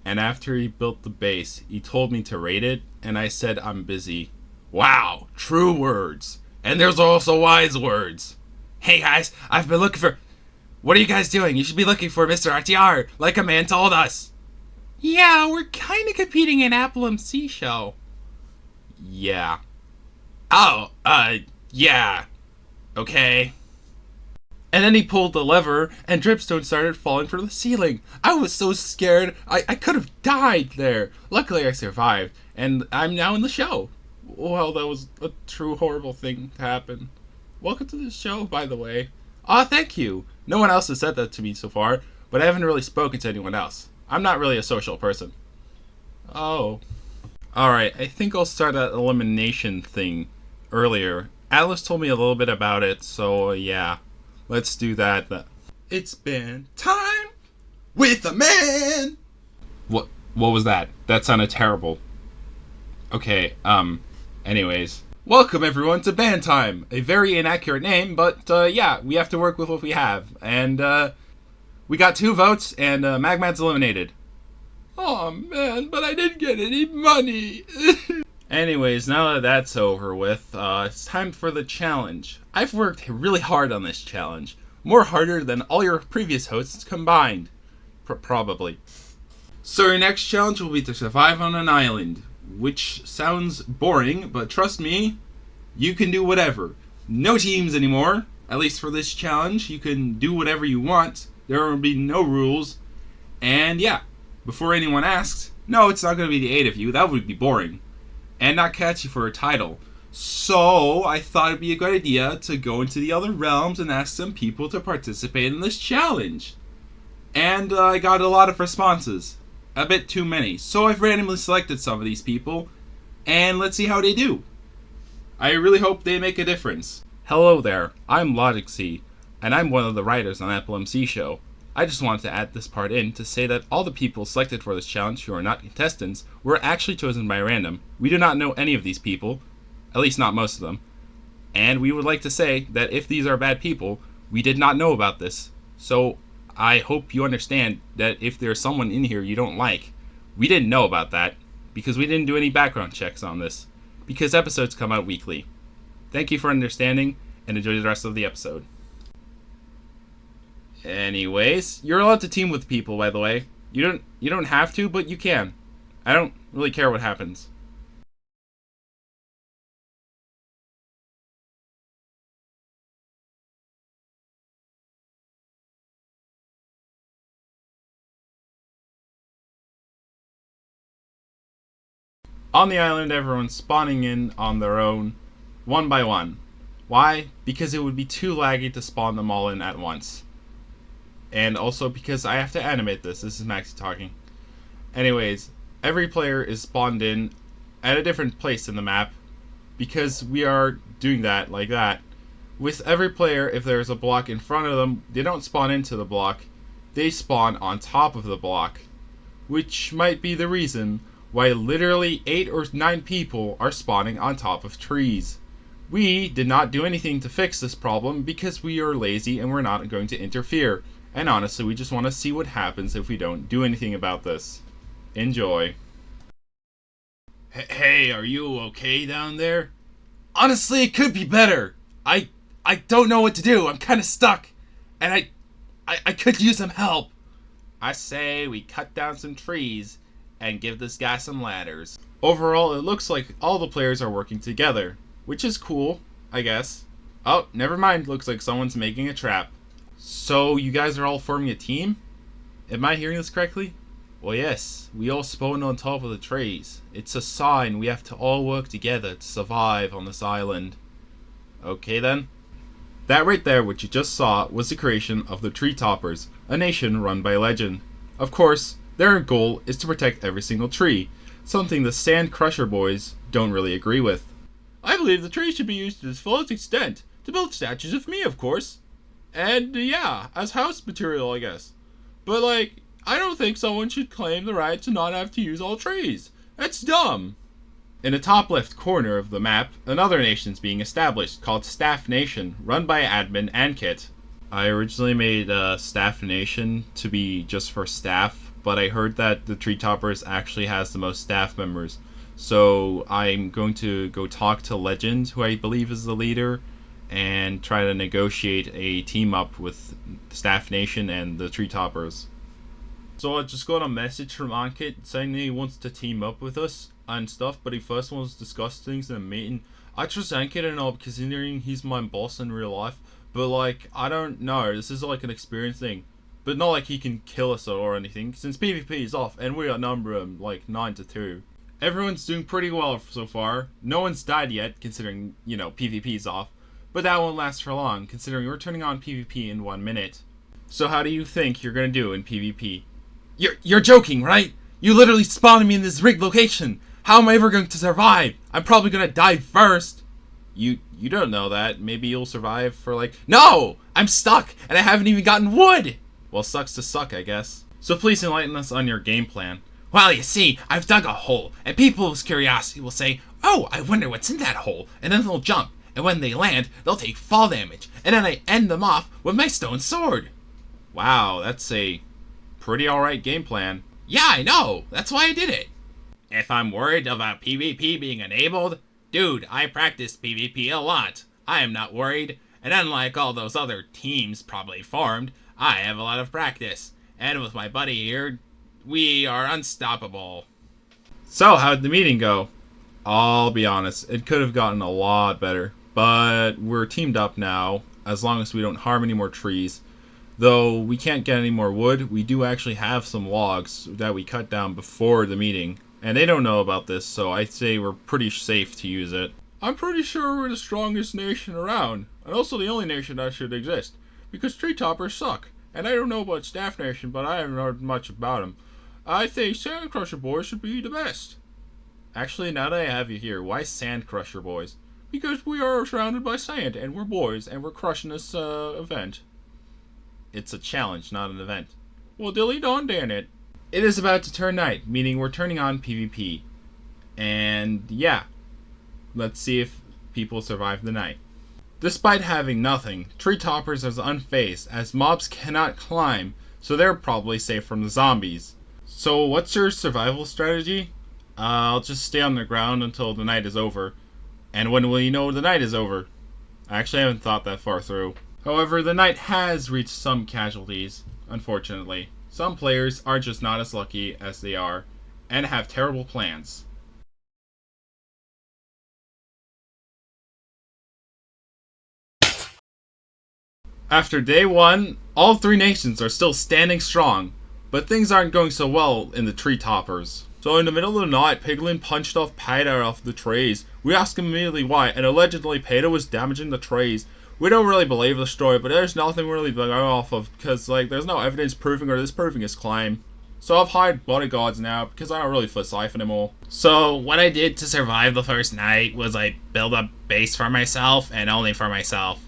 And after he built the base, he told me to rate it, and I said I'm busy. Wow, true words. And there's also wise words. Hey guys, I've been looking for... What are you guys doing? You should be looking for Mr. RTR, like a man told us. Yeah, we're kind of competing in Appleme show. Yeah. Oh, yeah. Okay. And then he pulled the lever, and dripstone started falling from the ceiling. I was so scared, I could have died there. Luckily, I survived, and I'm now in the show. Well, that was a true horrible thing to happen. Welcome to the show, by the way. Aw, thank you. No one else has said that to me so far, but I haven't really spoken to anyone else. I'm not really a social person. Oh. Alright, I think I'll start that elimination thing earlier. Alice told me a little bit about it, so yeah. Let's do that. It's been time with a man! What was that? That sounded terrible. Okay, anyways. Welcome everyone to Band Time! A very inaccurate name, but yeah, we have to work with what we have. And we got 2 votes, and Magmad's eliminated. Oh man, but I didn't get any money! Anyways, now that that's over with, it's time for the challenge. I've worked really hard on this challenge. More harder than all your previous hosts combined. Probably. So your next challenge will be to survive on an island. Which sounds boring, but trust me, you can do whatever. No teams anymore, at least for this challenge. You can do whatever you want. There will be no rules. And yeah, before anyone asks, no, it's not going to be the 8 of you. That would be boring. And not catchy for a title. So I thought it'd be a good idea to go into the other realms and ask some people to participate in this challenge. And I got a lot of responses. A bit too many. So I've randomly selected some of these people, and let's see how they do. I really hope they make a difference. Hello there, I'm Logic C, and I'm one of the writers on Appleme show. I just wanted to add this part in to say that all the people selected for this challenge who are not contestants were actually chosen by random. We do not know any of these people, at least not most of them, and we would like to say that if these are bad people, we did not know about this. So I hope you understand that if there's someone in here you don't like, we didn't know about that, because we didn't do any background checks on this, because episodes come out weekly. Thank you for understanding, and enjoy the rest of the episode. Anyways, you're allowed to team with people, by the way. You don't have to, but you can. I don't really care what happens. On the island, everyone's spawning in on their own, one by one. Why? Because it would be too laggy to spawn them all in at once. And also because I have to animate this. This is Maxi talking. Anyways, every player is spawned in at a different place in the map, because we are doing that like that. With every player, if there's a block in front of them, they don't spawn into the block. They spawn on top of the block. Which might be the reason why literally 8 or 9 people are spawning on top of trees. We did not do anything to fix this problem because we are lazy and we're not going to interfere. And honestly, we just want to see what happens if we don't do anything about this. Enjoy. Hey, are you okay down there? Honestly, it could be better. I don't know what to do. I'm kind of stuck. And I could use some help. I say we cut down some trees and give this guy some ladders. Overall, it looks like all the players are working together, which is cool, I guess. Oh, never mind. Looks like someone's making a trap. So, you guys are all forming a team? Am I hearing this correctly? Well, yes. We all spawn on top of the trees. It's a sign we have to all work together to survive on this island. Okay then. That right there, what you just saw, was the creation of the Tree Toppers, a nation run by legend. Of course, their goal is to protect every single tree, something the Sand Crusher boys don't really agree with. I believe the tree should be used to its fullest extent, to build statues of me, of course. And yeah, as house material, I guess. But like, I don't think someone should claim the right to not have to use all trees. That's dumb. In the top left corner of the map, another nation's being established, called Staff Nation, run by Admin and Kit. I originally made Staff Nation to be just for staff, but I heard that the Tree Toppers actually has the most staff members. So I'm going to go talk to Legend, who I believe is the leader, and try to negotiate a team up with Staff Nation and the Tree Toppers. So I just got a message from Ankit saying that he wants to team up with us and stuff, but he first wants to discuss things in a meeting. I trust Ankit enough considering he's my boss in real life, but like, I don't know, this is like an experience thing. But not like he can kill us or anything, since PvP is off and we outnumber him like 9-2. Everyone's doing pretty well so far. No one's died yet, considering, PvP is off. But that won't last for long, considering we're turning on PvP in 1 minute. So how do you think you're gonna do in PvP? You're joking, right? You literally spawned me in this rigged location. How am I ever going to survive? I'm probably gonna die first. You don't know that. Maybe you'll survive for like... No! I'm stuck, and I haven't even gotten wood! Well, sucks to suck, I guess. So please enlighten us on your game plan. Well, you see, I've dug a hole, and people's curiosity will say, oh, I wonder what's in that hole, and then they'll jump, and when they land, they'll take fall damage, and then I end them off with my stone sword. Wow, that's a pretty alright game plan. Yeah, I know, that's why I did it. If I'm worried about PvP being enabled, dude, I practice PvP a lot. I am not worried, and unlike all those other teams probably formed, I have a lot of practice, and with my buddy here, we are unstoppable. So, how'd the meeting go? I'll be honest, it could have gotten a lot better, but we're teamed up now, as long as we don't harm any more trees. Though we can't get any more wood, we do actually have some logs that we cut down before the meeting, and they don't know about this, so I'd say we're pretty safe to use it. I'm pretty sure we're the strongest nation around, and also the only nation that should exist, because tree toppers suck. And I don't know about Staff Nation, but I haven't heard much about them. I think Sand Crusher Boys should be the best. Actually, now that I have you here, why Sand Crusher Boys? Because we are surrounded by sand, and we're boys, and we're crushing this event. It's a challenge, not an event. Well, dilly don damn it. It is about to turn night, meaning we're turning on PvP. And yeah, let's see if people survive the night. Despite having nothing, Tree Toppers are unfazed, as mobs cannot climb, so they're probably safe from the zombies. So what's your survival strategy? I'll just stay on the ground until the night is over. And when will you know the night is over? I actually haven't thought that far through. However, the night has reached some casualties, unfortunately. Some players are just not as lucky as they are, and have terrible plans. After day 1, all 3 nations are still standing strong, but things aren't going so well in the Tree Toppers. So in the middle of the night, Piglin punched off Peta off the trees. We ask him immediately why, and allegedly Peta was damaging the trees. We don't really believe the story, but there's nothing really to go off of, because there's no evidence proving or disproving his claim. So I've hired bodyguards now, because I don't really feel safe anymore. So what I did to survive the first night was I built a base for myself, and only for myself.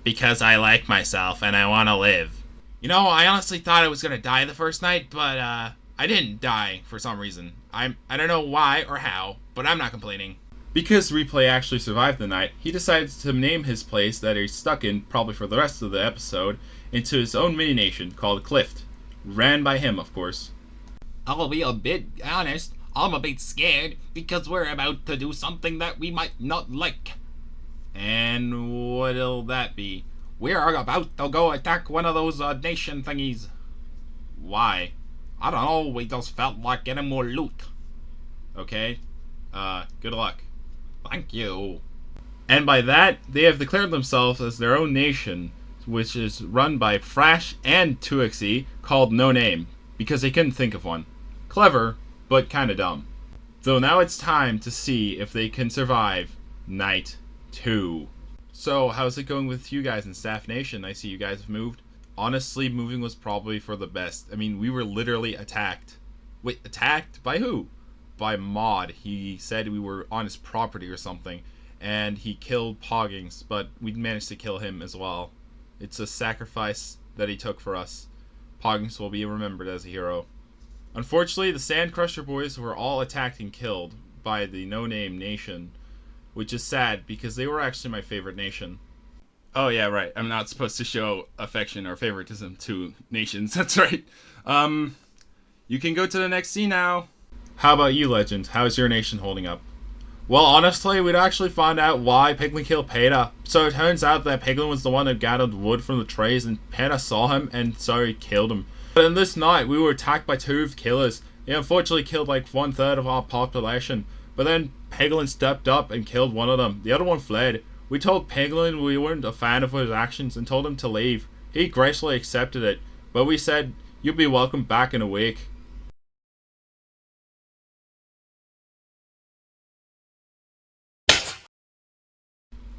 Because I like myself, and I want to live. I honestly thought I was going to die the first night, but I didn't die for some reason. I don't know why or how, but I'm not complaining. Because Replay actually survived the night, he decided to name his place that he's stuck in, probably for the rest of the episode, into his own mini-nation called Clift. Ran by him, of course. I'll be a bit honest, I'm a bit scared, because we're about to do something that we might not like. And what'll that be? We're about to go attack one of those nation thingies. Why? I don't know, we just felt like getting more loot. Okay. Good luck. Thank you. And by that, they have declared themselves as their own nation, which is run by Frash and 2xe, called No Name, because they couldn't think of one. Clever, but kinda dumb. So now it's time to see if they can survive Night 2. So, how's it going with you guys in Staff Nation? I see you guys have moved. Honestly, moving was probably for the best. I mean, we were literally attacked. Wait, attacked? By who? By Mod. He said we were on his property or something, and he killed Poggings, but we managed to kill him as well. It's a sacrifice that he took for us. Poggings will be remembered as a hero. Unfortunately, the Sand Crusher Boys were all attacked and killed by the No Name Nation, which is sad because they were actually my favorite nation. Oh yeah, right. I'm not supposed to show affection or favoritism to nations. That's right. You can go to the next scene now. How about you, Legend? How's your nation holding up? Well, honestly, we'd actually find out why Piglin killed Peter. So it turns out that Piglin was the one who gathered wood from the trees, and Peter saw him, and so he killed him. But in this night, we were attacked by 2 killers. He unfortunately killed like 1/3 of our population. But then Piglin stepped up and killed one of them. The other one fled. We told Piglin we weren't a fan of his actions and told him to leave. He gracefully accepted it, but we said, "You'll be welcome back in a week."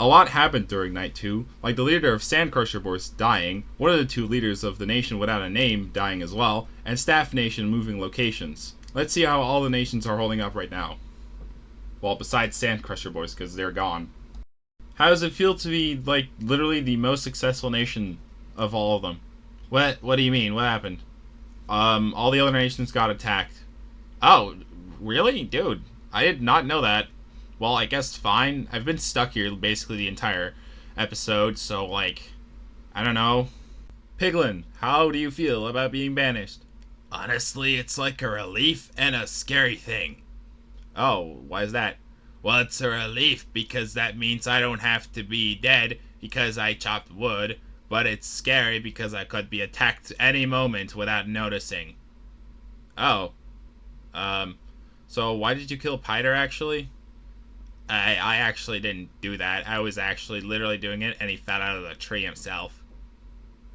A lot happened during Night 2, like the leader of Sandcrusher Boys dying, one of the 2 leaders of the nation without a name dying as well, and Staff Nation moving locations. Let's see how all the nations are holding up right now. Well, besides Sandcrusher Boys, because they're gone. How does it feel to be, like, literally the most successful nation of all of them? What do you mean? What happened? All the other nations got attacked. Oh, really? Dude, I did not know that. Well, I guess fine. I've been stuck here basically the entire episode, so, like, I don't know. Piglin, how do you feel about being banished? Honestly, it's like a relief and a scary thing. Oh, why is that? Well, it's a relief because that means I don't have to be dead because I chopped wood, but it's scary because I could be attacked any moment without noticing. Oh. So why did you kill Piter, actually? I actually didn't do that. I was actually literally doing it, and he fell out of the tree himself.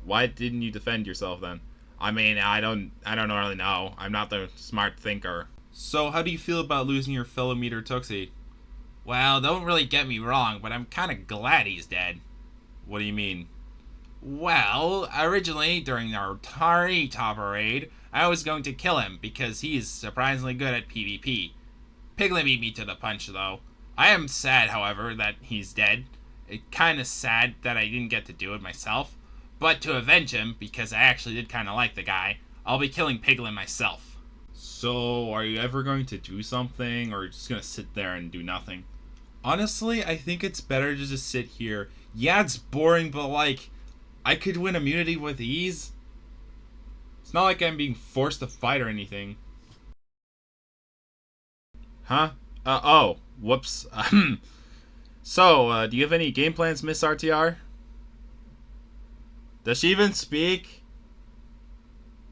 Why didn't you defend yourself then? I mean, I don't really know. I'm not the smart thinker. So how do you feel about losing your fellow meter Tuxie? Well, don't really get me wrong, but I'm kind of glad he's dead. What do you mean? Well, originally, during our Tree Topper raid, I was going to kill him because he's surprisingly good at PvP. Piglin beat me to the punch, though. I am sad, however, that he's dead. It's kind of sad that I didn't get to do it myself. But to avenge him, because I actually did kind of like the guy, I'll be killing Piglin myself. So, are you ever going to do something, or just going to sit there and do nothing? Honestly, I think it's better to just sit here. Yeah, it's boring, but like, I could win immunity with ease. It's not like I'm being forced to fight or anything. Huh? Oh, whoops. So, do you have any game plans, Miss RTR? Does she even speak?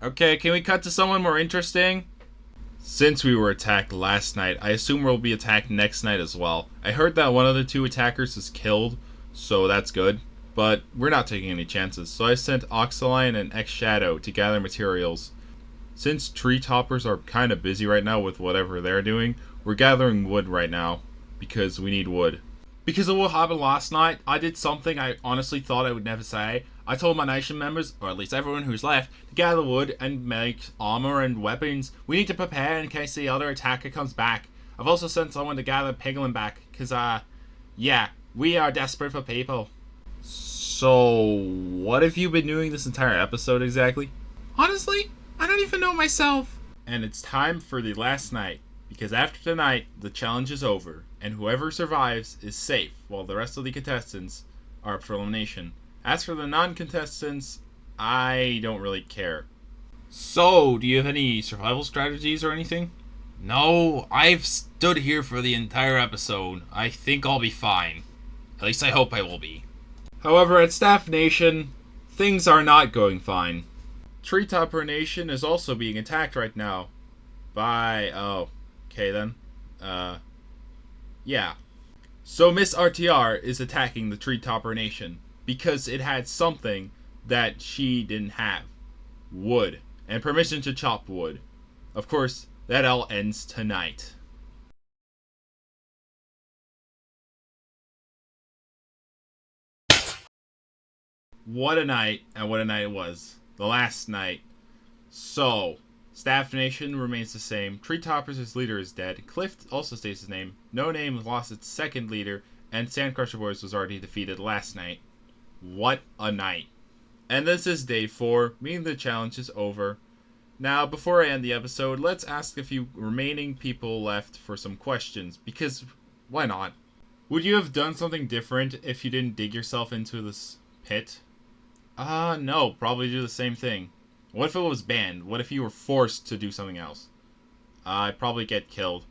Okay, can we cut to someone more interesting? Since we were attacked last night, I assume we'll be attacked next night as well. I heard that one of the 2 attackers is killed, so that's good. But we're not taking any chances, so I sent Oxaline and X-Shadow to gather materials. Since tree toppers are kind of busy right now with whatever they're doing, we're gathering wood right now, because we need wood. Because of what happened last night, I did something I honestly thought I would never say. I told my nation members, or at least everyone who's left, to gather wood and make armor and weapons. We need to prepare in case the other attacker comes back. I've also sent someone to gather Piglin back, because, yeah, we are desperate for people. So, what have you been doing this entire episode exactly? Honestly, I don't even know myself. And it's time for the last night, because after tonight, the challenge is over, and whoever survives is safe, while the rest of the contestants are up for elimination. As for the non-contestants, I don't really care. So, do you have any survival strategies or anything? No, I've stood here for the entire episode. I think I'll be fine. At least I hope I will be. However, at Staff Nation, things are not going fine. Treetopper Nation is also being attacked right now by... oh, okay then. Yeah. So Miss RTR is attacking the Treetopper Nation because it had something that she didn't have. Wood. And permission to chop wood. Of course, that all ends tonight. What a night, and what a night it was. The last night. So, Staff Nation remains the same. Treetoppers' leader is dead. Cliff also stays his name. No Name lost its second leader, and Sandcrusher Boys was already defeated last night. What a night. And this is day 4, meaning the challenge is over. Now, before I end the episode, let's ask a few remaining people left for some questions, because why not? Would you have done something different if you didn't dig yourself into this pit? No, probably do the same thing. What if it was banned? What if you were forced to do something else? I'd probably get killed.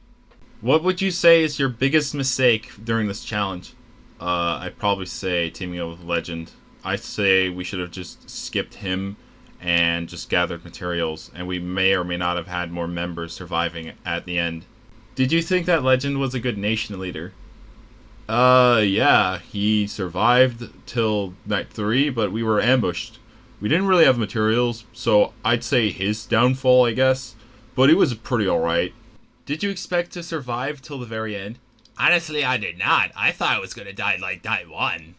What would you say is your biggest mistake during this challenge? I'd probably say teaming up with Legend. I say we should have just skipped him and just gathered materials, and we may or may not have had more members surviving at the end. Did you think that Legend was a good nation leader? Yeah, he survived till night 3, but we were ambushed. We didn't really have materials, so I'd say his downfall, I guess, but he was pretty alright. Did you expect to survive till the very end? Honestly, I did not. I thought I was gonna die like die one.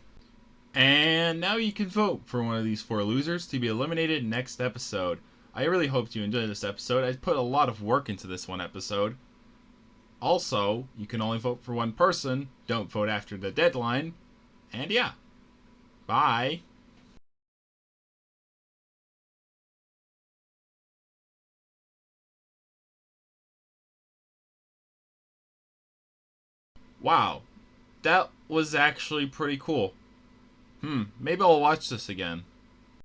And now you can vote for one of these 4 losers to be eliminated next episode. I really hoped you enjoyed this episode. I put a lot of work into this one episode. Also, you can only vote for one person. Don't vote after the deadline. And yeah. Bye. Wow. That was actually pretty cool. Maybe I'll watch this again.